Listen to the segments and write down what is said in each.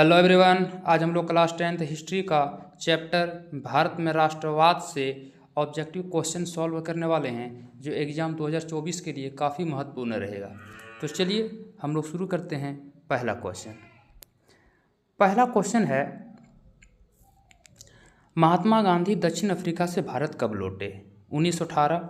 Hello everyone. आज हम लोग क्लास 10th हिस्ट्री का चैप्टर भारत में राष्ट्रवाद से ऑब्जेक्टिव क्वेश्चन सॉल्व करने वाले हैं, जो एग्ज़ाम 2024 के लिए काफ़ी महत्वपूर्ण रहेगा। तो चलिए हम लोग शुरू करते हैं। पहला क्वेश्चन है, महात्मा गांधी दक्षिण अफ्रीका से भारत कब लौटे? 1918,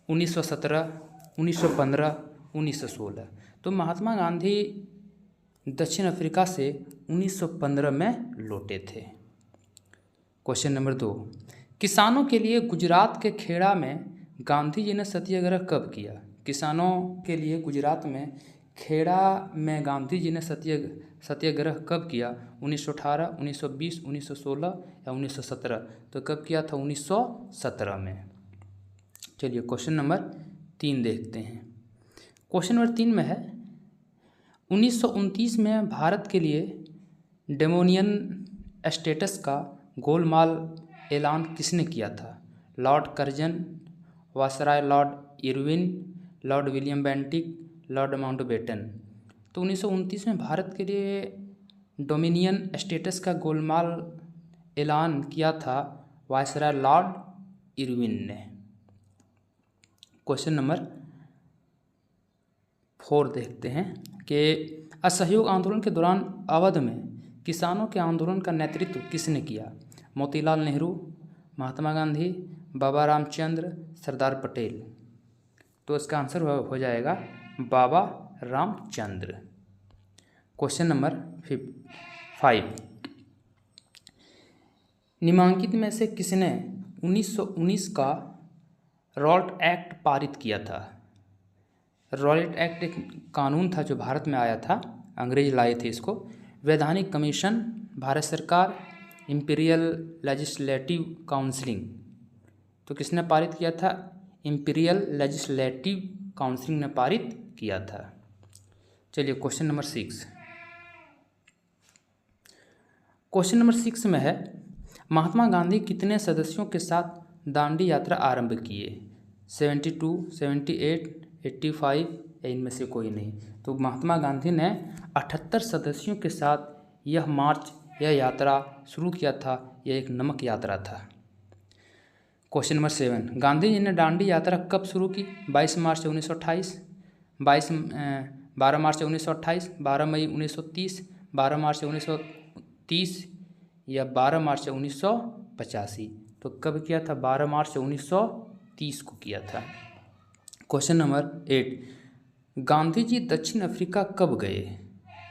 1917, 1915, 1916। तो महात्मा गांधी दक्षिण अफ्रीका से 1915 में लौटे थे। क्वेश्चन नंबर 2, किसानों के लिए गुजरात के खेड़ा में गांधी जी ने सत्याग्रह कब किया? किसानों के लिए गुजरात में खेड़ा में गांधी जी ने सत्याग्रह कब किया? 1918, 1920, 1916 या 1917? तो कब किया था? 1917 में। चलिए क्वेश्चन नंबर 3 देखते हैं। क्वेश्चन नंबर 3 में है, 1929 में भारत के लिए डोमिनियन स्टेटस का गोलमाल ऐलान किसने किया था? Lord Curzon, viceroy Lord Irwin, Lord William Bentinck, Lord Mountbatten. तो 1929 में भारत के लिए डोमिनियन स्टेटस का गोलमाल ऐलान किया था वायसराय लॉर्ड इरविन ने। क्वेश्चन नंबर 4 देखते हैं कि असहयोग आंदोलन के दौरान अवध में किसानों के आंदोलन का नेतृत्व किसने किया? मोतीलाल नेहरू, महात्मा गांधी, बाबा रामचंद्र, सरदार पटेल। तो इसका आंसर हो जाएगा बाबा रामचंद्र। क्वेश्चन नंबर 5, निम्नलिखित में से किसने 1919 का रॉल्ट एक्ट पारित किया था? रॉल्ट एक्ट एक कानून था जो भारत में आया था, अंग्रेज लाए थे इसको। वैधानिक कमीशन, भारत सरकार, इंपीरियल लेजिस्लेटिव काउंसिलिंग। तो किसने पारित किया था? इंपीरियल लेजिस्लेटिव काउंसिलिंग ने पारित किया था। चलिए क्वेश्चन नंबर 6। क्वेश्चन नंबर 6 में है, महात्मा गांधी कितने सदस्यों के साथ दांडी यात्रा आरंभ किए? 72, 78, 85 या इनमें से कोई नहीं? तो महात्मा गांधी ने 78 सदस्यों के साथ यह मार्च, यह यात्रा शुरू किया था। यह एक नमक यात्रा था। क्वेश्चन नंबर 7, गांधी जी ने दांडी यात्रा कब शुरू की? 22 मार्च 1928, 12 मार्च 1928, 12 मई 1930, 12 मार्च 1930 या 12 मार्च 1985? तो कब किया था? 12 मार्च 1930 को किया था। क्वेश्चन नंबर 8, गांधी जी दक्षिण अफ्रीका कब गए?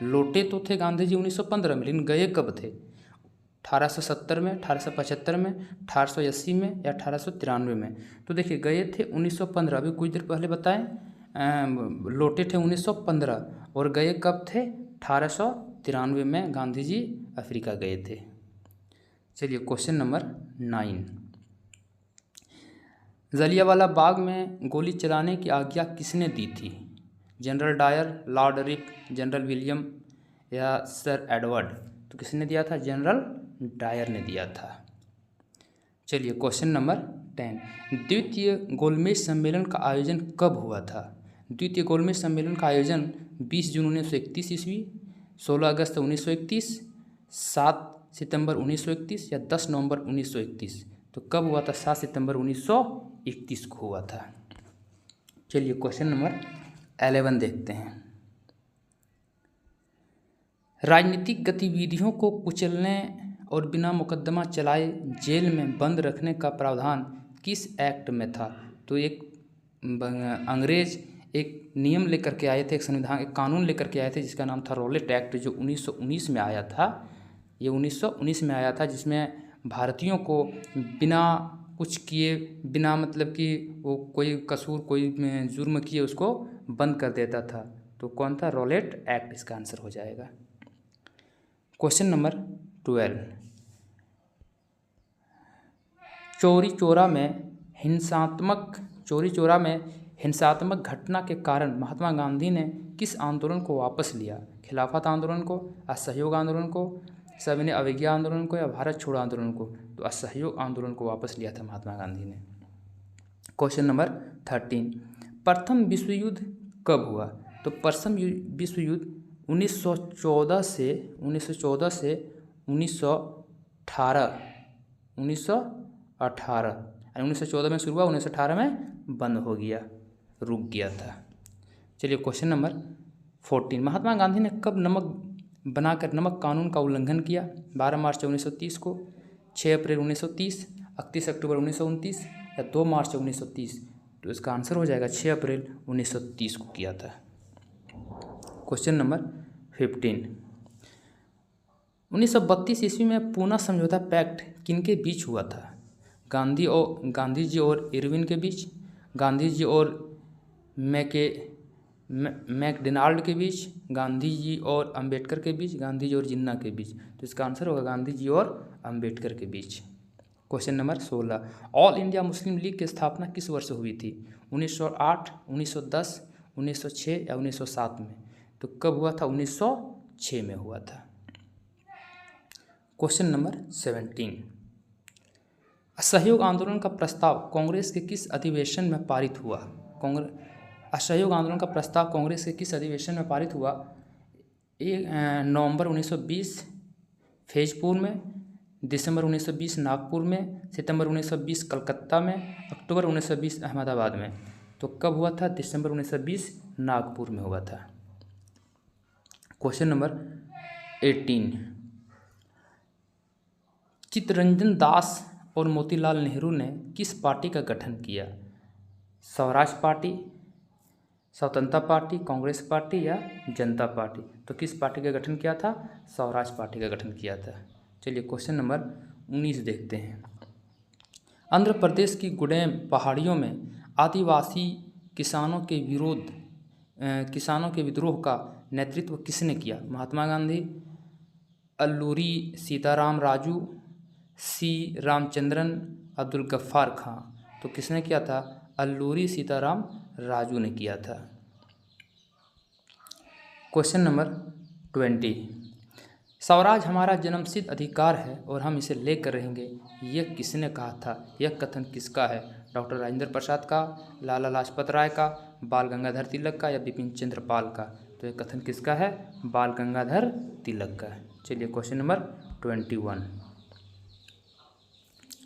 लौटे तो थे गांधी जी 1915 में, लेकिन गए कब थे? 1870 में, 1875 में, 1880 में या 1893 में? तो देखिए, गए थे 1915, अभी कुछ देर पहले बताएं। लौटे थे 1915 और गए कब थे? 1893 में गांधी जी अफ्रीका गए थे। चलिए क्वेश्चन नंबर 9, जलियांवाला बाग में गोली चलाने की आज्ञा किसने दी थी? जनरल डायर, लॉर्ड रिक, जनरल विलियम या सर एडवर्ड? तो किसने दिया था? जनरल डायर ने दिया था। चलिए क्वेश्चन नंबर 10, द्वितीय गोलमेज सम्मेलन का आयोजन कब हुआ था? द्वितीय गोलमेज सम्मेलन का आयोजन 20 जून 1931 ईस्वी, 16 अगस्त 1931, 7 सितंबर 1931 या 10 नवंबर 1931? तो कब हुआ था? 7 सितंबर 1931 को हुआ था। चलिए क्वेश्चन नंबर 11 देखते हैं। राजनीतिक गतिविधियों को कुचलने और बिना मुकदमा चलाए जेल में बंद रखने का प्रावधान किस एक्ट में था? तो एक अंग्रेज एक नियम लेकर के आए थे, एक संविधान, एक कानून लेकर के आए थे जिसका नाम था रॉलेट एक्ट, जो 1919 में आया था। ये 1919 में आया था, जिसमें भारतीयों को बिना कुछ किए, बिना मतलब कि वो कोई कसूर, कोई जुर्म किए उसको बंद कर देता था। तो कौन था? रॉलेट एक्ट इसका आंसर हो जाएगा। क्वेश्चन नंबर 12, चौरी चौरा में हिंसात्मक घटना के कारण महात्मा गांधी ने किस आंदोलन को वापस लिया? खिलाफत आंदोलन को, असहयोग आंदोलन को, सविनय अवज्ञा आंदोलन को या भारत छोड़ो आंदोलन को? तो असहयोग आंदोलन को वापस लिया था महात्मा गांधी ने। क्वेश्चन नंबर 13, प्रथम विश्व युद्ध कब हुआ? तो प्रथम विश्व युद्ध 1914 से 1918 यानी 1914 में शुरू हुआ, 1918 में बंद हो गया, रुक गया था। चलिए क्वेश्चन नंबर 14, महात्मा गांधी ने कब नमक बनाकर नमक कानून का उल्लंघन किया? 12 मार्च 1930 को, 6 अप्रैल 1930, 31 अक्टूबर 1929 या 2 मार्च 1930? तो इसका आंसर हो जाएगा 6 अप्रैल 1930 को किया था। क्वेश्चन नंबर 15, 1932 ईस्वी में पूना समझौता पैक्ट किनके बीच हुआ था? गांधी जी और इरविन के बीच, गांधी जी और मैकडोनाल्ड के बीच, गांधी जी और अंबेडकर के बीच, गांधी जी और जिन्ना के बीच? तो इसका आंसर होगा गांधी जी और अंबेडकर के बीच। Question number 16, All India Muslim League की स्थापना किस वर्ष हुई थी? 1908, 1910, 1906 या 1907 में? तो कब हुआ था? 1906 में हुआ था। क्वेश्चन नंबर 17, असहयोग आंदोलन का प्रस्ताव कांग्रेस के किस अधिवेशन में पारित हुआ? असहयोग आंदोलन का प्रस्ताव कांग्रेस के किस अधिवेशन में पारित हुआ? 1 नवंबर 1920 फैजपुर में, दिसंबर 1920 नागपुर में, सितंबर 1920 कलकत्ता में, अक्टूबर 1920 अहमदाबाद में? तो कब हुआ था? दिसंबर 1920 नागपुर में हुआ था। क्वेश्चन नंबर 18, चित्तरंजन दास और मोतीलाल नेहरू ने किस पार्टी का गठन किया? स्वराज पार्टी, स्वतंत्रता पार्टी, कांग्रेस पार्टी या जनता पार्टी? तो किस पार्टी का गठन किया था? स्वराज पार्टी का गठन किया था। चलिए क्वेश्चन नंबर 19 देखते हैं। आंध्र प्रदेश की गुडेम पहाड़ियों में आदिवासी किसानों के विद्रोह का नेतृत्व किसने किया? महात्मा गांधी, अल्लूरी सीताराम राजू, सी रामचंद्रन, अब्दुल गफ्फार खां? तो किसने किया था? अल्लूरी सीताराम राजू ने किया था। क्वेश्चन नंबर 20, स्वराज हमारा जन्मसिद्ध अधिकार है और हम इसे लेकर रहेंगे, यह किसने कहा था? यह कथन किसका है? डॉक्टर राजेंद्र प्रसाद का, लाला लाजपत राय का, बाल गंगाधर तिलक का या बिपिन चंद्र पाल का? तो यह कथन किसका है? बाल गंगाधर तिलक का। चलिए क्वेश्चन नंबर 21,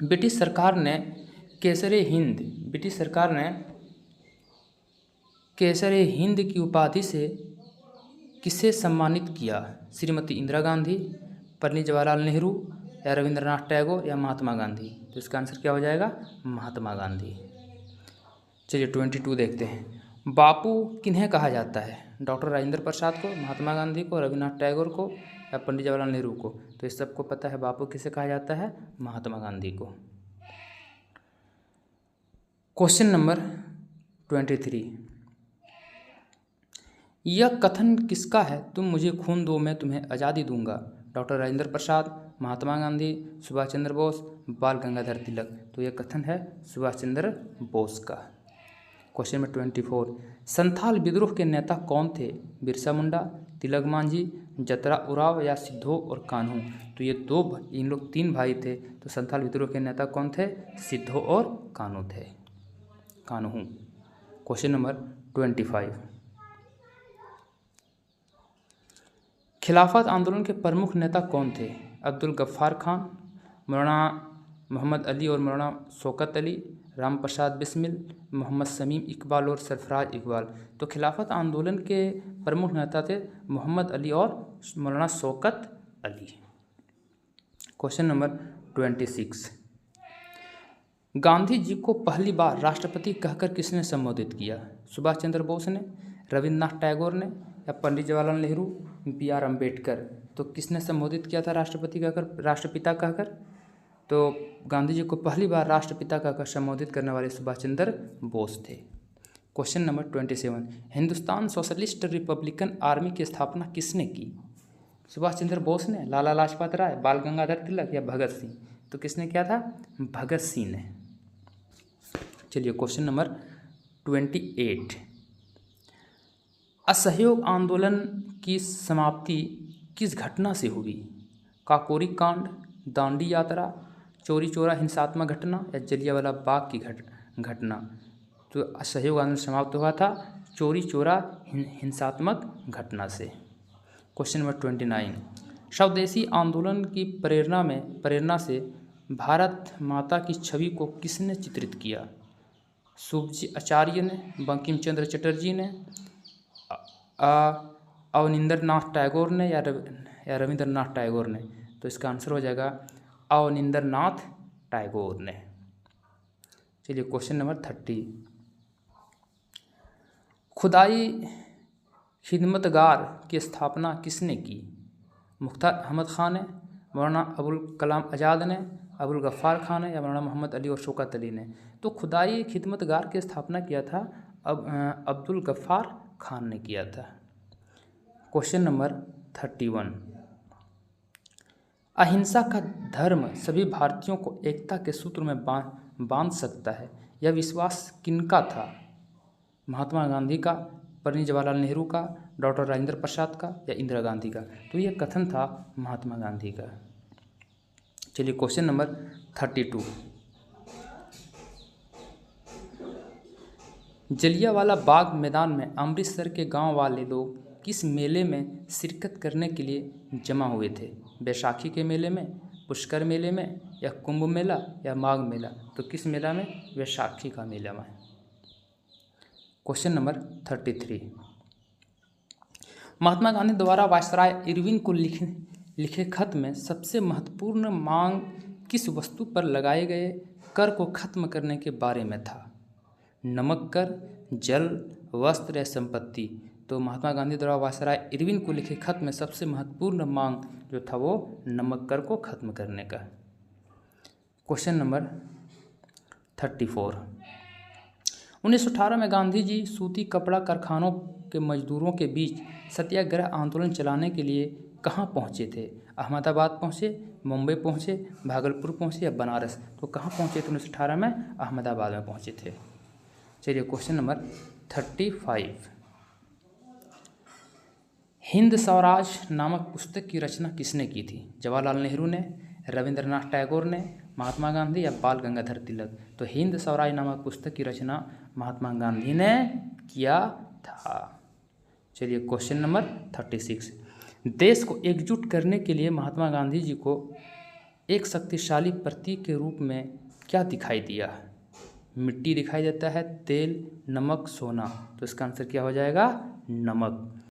ब्रिटिश सरकार ने केसरे हिंद की उपाधि से किसे सम्मानित किया? श्रीमती इंदिरा गांधी, पंडित जवाहरलाल नेहरू या रविंद्रनाथ टैगोर या महात्मा गांधी? तो इसका आंसर क्या हो जाएगा? महात्मा गांधी। चलिए 22 देखते हैं। बापू किन्हें कहा जाता है? डॉक्टर राजेंद्र प्रसाद को, महात्मा गांधी को, रविन्द्रनाथ टैगोर को या पंडित जवाहरलाल नेहरू को? तो इस सबको पता है बापू किसे कहा जाता है? महात्मा गांधी को। क्वेश्चन नंबर 23, यह कथन किसका है? तुम मुझे खून दो मैं तुम्हें आज़ादी दूंगा। डॉक्टर राजेंद्र प्रसाद, महात्मा गांधी, सुभाष चंद्र बोस, बाल गंगाधर तिलक? तो यह कथन है सुभाष चंद्र बोस का। क्वेश्चन नंबर 24, संथाल विद्रोह के नेता कौन थे? बिरसा मुंडा, तिलक मांझी, जतरा उराव या सिद्धो और कान्हू? तो ये इन लोग 3 भाई थे। तो संथाल विद्रोह के नेता कौन थे? सिद्धो और कान्हू। क्वेश्चन नंबर 25, खिलाफत आंदोलन के प्रमुख नेता कौन थे? अब्दुल गफ्फार खान, मौलाना मोहम्मद अली और मौलाना शौकत अली, राम प्रसाद बिस्मिल, मोहम्मद शमीम इकबाल और सरफराज इकबाल? तो खिलाफत आंदोलन के प्रमुख नेता थे मोहम्मद अली और मौलाना शौकत अली। क्वेश्चन नंबर 26, गांधी जी को पहली बार राष्ट्रपति कहकर किसने संबोधित किया? सुभाष चंद्र बोस ने, रविन्द्रनाथ टैगोर ने या पंडित जवाहरलाल नेहरू, BR अम्बेडकर? तो किसने संबोधित किया था राष्ट्रपिता कहकर? तो गांधी जी को पहली बार राष्ट्रपिता कहकर संबोधित करने वाले सुभाष चंद्र बोस थे। Question number 27, Hindustan socialist Republican army की स्थापना किसने की? सुभाष चंद्र बोस ने, लाला लाजपत राय, बाल गंगाधर तिलक या भगत सिंह? तो किसने किया था? भगत सिंह ने। चलिए क्वेश्चन नंबर 28, असहयोग आंदोलन की समाप्ति किस घटना से हुई? काकोरी कांड, दांडी यात्रा, चौरी चौरा हिंसात्मक घटना या जलियांवाला बाग की घटना? तो असहयोग आंदोलन समाप्त हुआ था चौरी चौरा हिंसात्मक घटना से। क्वेश्चन नंबर 29, स्वदेशी आंदोलन की प्रेरणा से भारत माता की छवि को किसने चित्रित किया? शुभजी आचार्य ने, बंकिम चंद्र चटर्जी ने, अवनींद्रनाथ टैगोर ने या रविंद्रनाथ टैगोर ने? तो इसका आंसर हो जाएगा अवनींद्रनाथ टैगोर ने। चलिए क्वेश्चन नंबर 30, खुदाई खिदमतगार की स्थापना किसने की? मुख्तार अहमद खान ने, मौलाना अबुल कलाम आज़ाद ने, अबुल गफ़ार खान ने या मौलाना मोहम्मद अली और शौकत अली ने? तो खुदाई खिदमतगार की स्थापना किया था अब्दुल गफ़ार खान ने किया था। क्वेश्चन नंबर 31, अहिंसा का धर्म सभी भारतीयों को एकता के सूत्र में बांध सकता है, यह विश्वास किनका था? महात्मा गांधी का, पंडित जवाहरलाल नेहरू का, डॉक्टर राजेंद्र प्रसाद का या इंदिरा गांधी का? तो यह कथन था महात्मा गांधी का। चलिए क्वेश्चन नंबर 32, जलियांवाला बाग मैदान में अमृतसर के गांव वाले लोग किस मेले में शिरकत करने के लिए जमा हुए थे? बैसाखी के मेले में, पुष्कर मेले में या कुंभ मेला या माघ मेला? तो किस मेला में? बैसाखी का मेला में। क्वेश्चन नंबर 33, महात्मा गांधी द्वारा वायसराय इरविन को लिखे खत में सबसे महत्वपूर्ण मांग किस वस्तु पर लगाए गए कर को खत्म करने के बारे में था? नमक कर, जल, वस्त्र या संपत्ति? तो महात्मा गांधी द्वारा वायसराय इरविन को लिखे खत में सबसे महत्वपूर्ण मांग जो था वो नमक कर को खत्म करने का। क्वेश्चन नंबर 34, 1918 में गांधी जी सूती कपड़ा कारखानों के मजदूरों के बीच सत्याग्रह आंदोलन चलाने के लिए कहाँ पहुँचे थे? अहमदाबाद पहुँचे, मुंबई पहुँचे, भागलपुर पहुँचे या बनारस? तो कहाँ पहुँचे थे 1918 में? अहमदाबाद में पहुँचे थे। चलिए क्वेश्चन नंबर 35, हिंद स्वराज नामक पुस्तक की रचना किसने की थी? जवाहरलाल नेहरू ने, रविंद्रनाथ टैगोर ने, महात्मा गांधी या बाल गंगाधर तिलक? तो हिंद स्वराज नामक पुस्तक की रचना महात्मा गांधी ने किया था। चलिए क्वेश्चन नंबर 36, देश को एकजुट करने के लिए महात्मा गांधी जी को एक शक्तिशाली प्रतीक के रूप में क्या दिखाई दिया? मिट्टी दिखाई देता है, तेल, नमक, सोना? तो इसका आंसर क्या हो जाएगा? नमक।